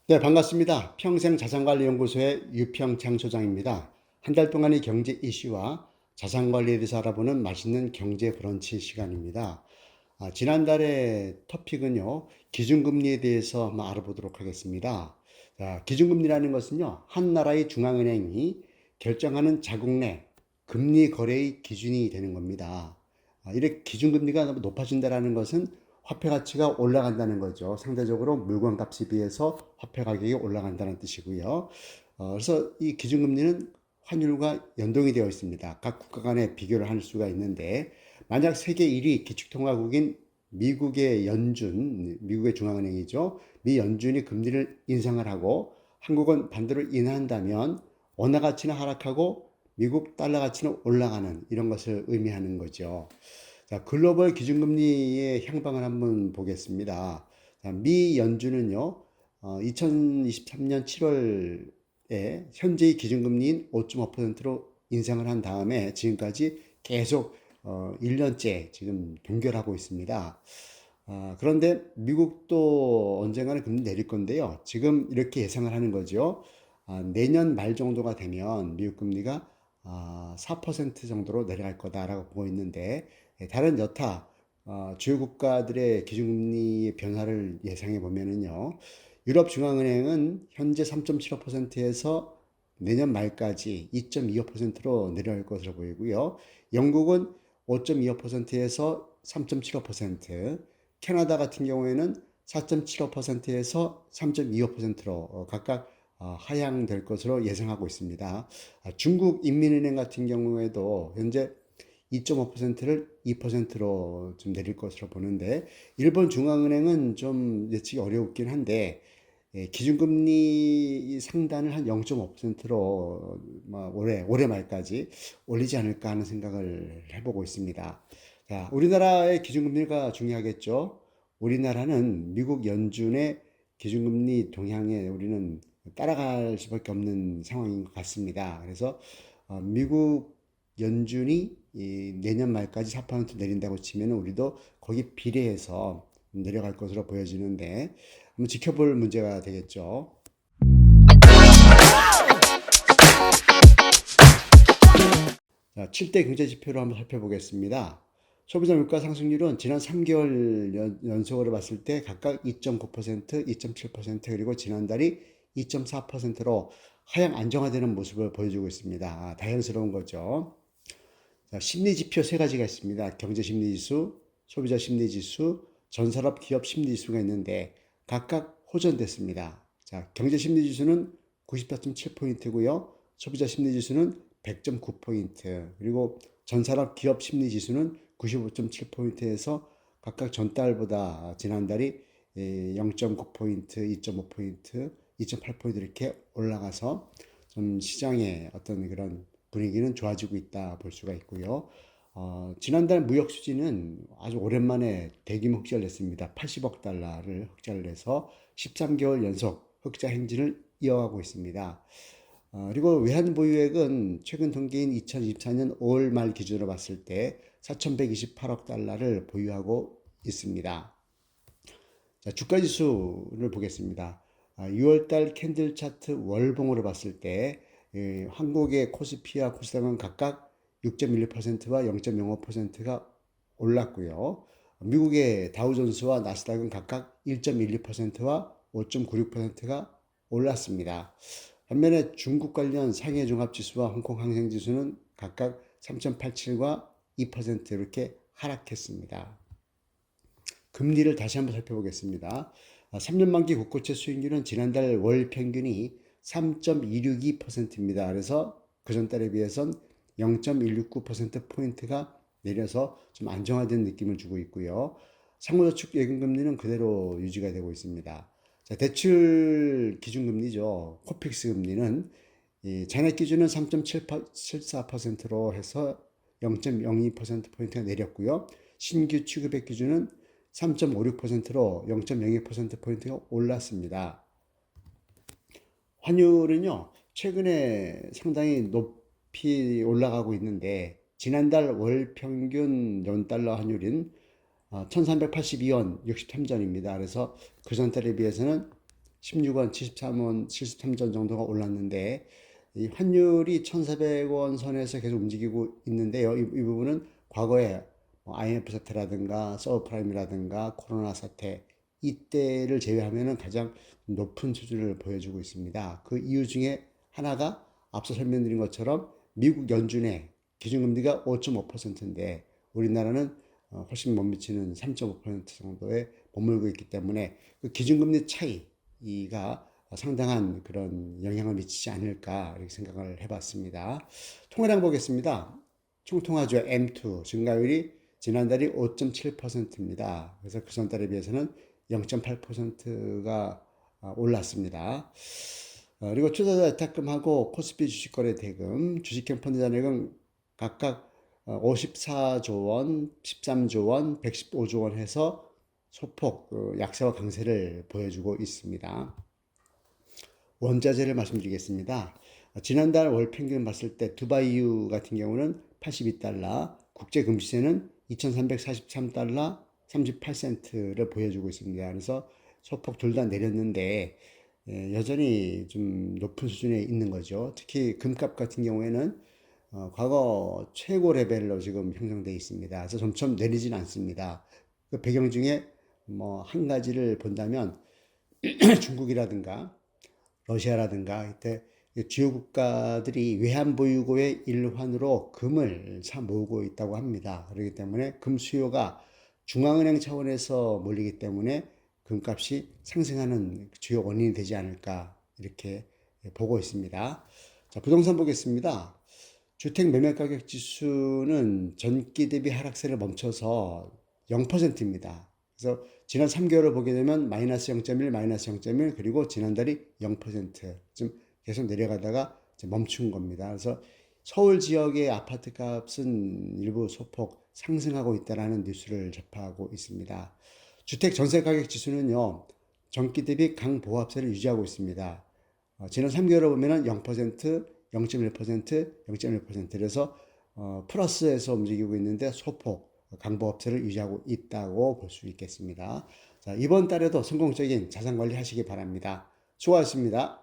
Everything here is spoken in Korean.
네, 반갑습니다. 평생자산관리연구소의 유평창 소장입니다. 한 달 동안의 경제 이슈와 자산관리에 대해서 알아보는 맛있는 경제 브런치 시간입니다. 지난달의 토픽은요, 기준금리에 대해서 한번 알아보도록 하겠습니다. 자, 기준금리라는 것은요, 한 나라의 중앙은행이 결정하는 자국 내 금리 거래의 기준이 되는 겁니다. 이렇게 기준금리가 너무 높아진다는 것은 화폐 가치가 올라간다는 거죠. 상대적으로 물건 값에 비해서 화폐 가격이 올라간다는 뜻이고요. 그래서 이 기준금리는 환율과 연동이 되어 있습니다. 각 국가 간에 비교를 할 수가 있는데, 만약 세계 1위 기축통화국인 미국의 연준, 미국의 중앙은행이죠. 미 연준이 금리를 인상을 하고 한국은 반대로 인하한다면 원화 가치는 하락하고 미국 달러 가치는 올라가는 이런 것을 의미하는 거죠. 자, 글로벌 기준금리의 향방을 한번 보겠습니다. 자, 미 연준은요, 2023년 7월에 현재의 기준금리인 5.5%로 인상을 한 다음에 지금까지 계속 1년째 지금 동결하고 있습니다. 그런데 미국도 언젠가는 금리 내릴 건데요. 지금 이렇게 예상을 하는 거죠. 내년 말 정도가 되면 미국 금리가 4% 정도로 내려갈 거다라고 보고 있는데, 다른 여타 주요 국가들의 기준금리 변화를 예상해 보면은요, 유럽 중앙은행은 현재 3.75%에서 내년 말까지 2.25%로 내려갈 것으로 보이고요. 영국은 5.25%에서 3.75%, 캐나다 같은 경우에는 4.75%에서 3.25%로 각각 하향될 것으로 예상하고 있습니다. 중국 인민은행 같은 경우에도 현재 2.5%를 2%로 좀 내릴 것으로 보는데, 일본 중앙은행은 좀 예측이 어렵긴 한데, 기준금리 상단을 한 0.5%로 올해 말까지 올리지 않을까 하는 생각을 해보고 있습니다. 자, 우리나라의 기준금리가 중요하겠죠. 우리나라는 미국 연준의 기준금리 동향에 우리는 따라갈 수밖에 없는 상황인 것 같습니다. 그래서 미국 연준이 내년 말까지 4% 내린다고 치면 우리도 거기 비례해서 내려갈 것으로 보여지는데, 한번 지켜볼 문제가 되겠죠. 자, 7대 경제 지표로 한번 살펴보겠습니다. 소비자 물가 상승률은 지난 3개월 연속으로 봤을 때 각각 2.9%, 2.7% 그리고 지난달이 2.4%로 하향 안정화되는 모습을 보여주고 있습니다. 다행스러운 거죠. 자, 심리 지표 세 가지가 있습니다. 경제 심리 지수, 소비자 심리 지수, 전산업 기업 심리 지수가 있는데 각각 호전됐습니다. 자, 경제 심리 지수는 94.7포인트고요. 소비자 심리 지수는 100.9포인트, 그리고 전산업 기업 심리 지수는 95.7포인트에서 각각 전달보다 지난달이 0.9포인트, 2.5포인트, 2.8포인트 이렇게 올라가서 좀 시장의 어떤 그런 분위기는 좋아지고 있다 볼 수가 있고요. 지난달 무역 수지는 아주 오랜만에 대규모 흑자를 냈습니다. 80억 달러를 흑자를 내서 13개월 연속 흑자 행진을 이어가고 있습니다. 그리고 외환 보유액은 최근 통계인 2024년 5월 말 기준으로 봤을 때 4,128억 달러를 보유하고 있습니다. 자, 주가 지수를 보겠습니다. 6월달 캔들 차트 월봉으로 봤을 때 한국의 코스피와 코스닥은 각각 6.16%와 0.05%가 올랐고요. 미국의 다우존스와 나스닥은 각각 1.12%와 5.96%가 올랐습니다. 반면에 중국 관련 상해 종합지수와 홍콩 항생지수는 각각 3.87과 2% 이렇게 하락했습니다. 금리를 다시 한번 살펴보겠습니다. 3년 만기 국고채 수익률은 지난달 월 평균이 3.262%입니다. 그래서 그 전달에 비해선 0.169%포인트가 내려서 좀 안정화된 느낌을 주고 있고요. 상호저축 예금금리는 그대로 유지가 되고 있습니다. 자, 대출 기준금리죠. 코픽스 금리는 잔액 기준은 3.74%로 해서 0.02%포인트가 내렸고요. 신규 취급액 기준은 3.56%로 0.02%포인트가 올랐습니다. 환율은요, 최근에 상당히 높이 올라가고 있는데, 지난달 월 평균 연달러 환율인 1382원 63전입니다. 그래서 그 전달에 비해서는 16원, 73원, 73전 정도가 올랐는데 이 환율이 1,400원 선에서 계속 움직이고 있는데요. 이 부분은 과거에 IMF 사태라든가 서브프라임이라든가 코로나 사태 이때를 제외하면은 가장 높은 수준을 보여주고 있습니다. 그 이유 중에 하나가 앞서 설명드린 것처럼 미국 연준의 기준금리가 5.5%인데 우리나라는 훨씬 못 미치는 3.5% 정도에 머물고 있기 때문에 그 기준금리 차이가 상당한 그런 영향을 미치지 않을까 이렇게 생각을 해봤습니다. 통화량 보겠습니다. 총통화조 M2 증가율이 지난달이 5.7%입니다. 그래서 그 전달에 비해서는 0.8%가 올랐습니다. 그리고 투자자 예탁금하고 코스피 주식거래 대금, 주식형 펀드 잔액은 각각 54조 원, 13조 원, 115조 원 해서 소폭 약세와 강세를 보여주고 있습니다. 원자재를 말씀드리겠습니다. 지난달 월 평균 봤을 때 두바이유 같은 경우는 82달러, 국제금시세는 2343달러 38센트를 보여주고 있습니다. 그래서 소폭 둘 다 내렸는데 여전히 좀 높은 수준에 있는 거죠. 특히 금값 같은 경우에는 과거 최고 레벨로 지금 형성되어 있습니다. 그래서 점점 내리진 않습니다. 그 배경 중에 뭐 한 가지를 본다면 중국이라든가 러시아라든가 이때 주요 국가들이 외환 보유고의 일환으로 금을 사 모으고 있다고 합니다. 그렇기 때문에 금 수요가 중앙은행 차원에서 몰리기 때문에 금값이 상승하는 주요 원인이 되지 않을까 이렇게 보고 있습니다. 자, 부동산 보겠습니다. 주택 매매 가격 지수는 전기 대비 하락세를 멈춰서 0%입니다. 그래서 지난 3개월을 보게 되면 마이너스 0.1, 마이너스 0.1 그리고 지난달이 0% 좀 계속 내려가다가 멈춘 겁니다. 그래서 서울 지역의 아파트 값은 일부 소폭 상승하고 있다는 뉴스를 접하고 있습니다. 주택 전세 가격 지수는요, 전기 대비 강보합세를 유지하고 있습니다. 지난 3개월을 보면은 0%, 0.1%, 0.1% 그래서 플러스에서 움직이고 있는데 소폭 강보합세를 유지하고 있다고 볼 수 있겠습니다. 자, 이번 달에도 성공적인 자산 관리 하시기 바랍니다. 수고하셨습니다.